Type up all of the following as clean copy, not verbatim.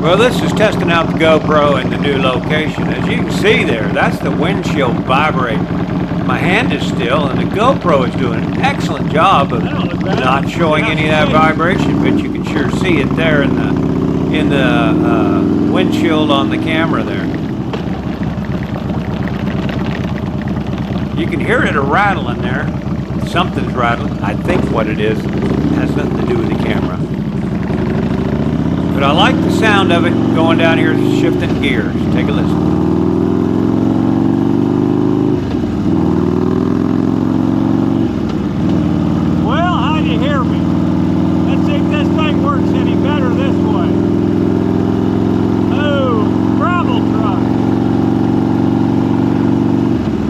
Well, this is testing out the GoPro in the new location. As you can see there, that's the windshield vibrating. My hand is still, and the GoPro is doing an excellent job of not showing any of that vibration, but you can sure see it there in the windshield on the camera there. You can hear it a rattling there. Something's rattling. I think what it is has nothing to do with the camera. But I like the sound of it going down here, shifting gears. Take a listen. Well, how do you hear me? Let's see if this thing works any better this way. Oh, gravel truck.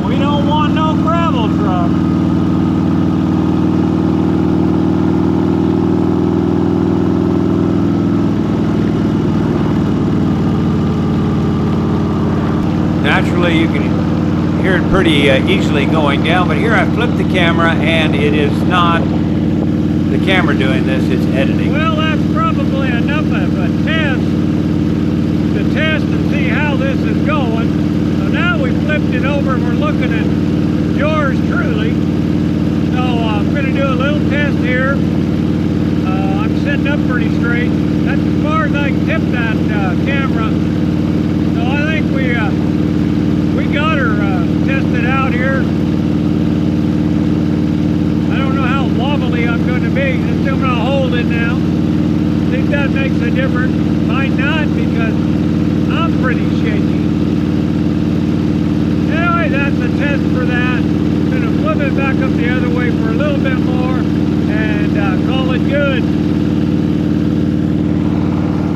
We don't want no gravel truck. Naturally, you can hear it pretty easily going down, but here I flipped the camera and it is not the camera doing this, it's editing. Well, that's probably enough of a test to test and see how this is going. So now we flipped it over and we're looking at yours truly. So I'm going to do a little test here. I'm sitting up pretty straight. That's as far as I can tip that camera. So I think we got her tested out here. I don't know how wobbly I'm going to be. I'm still going to hold it now. See if that makes a difference. Might not, because I'm pretty shaky. Anyway, that's a test for that. I'm going to flip it back up the other way for a little bit more and call it good.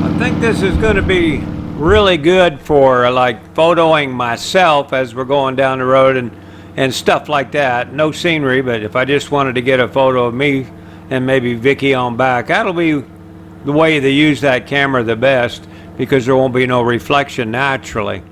I think this is going to be really good for like photoing myself as we're going down the road and stuff like that. No scenery, but if I just wanted to get a photo of me and maybe Vicky on back, that'll be the way to use that camera the best, because there won't be no reflection naturally.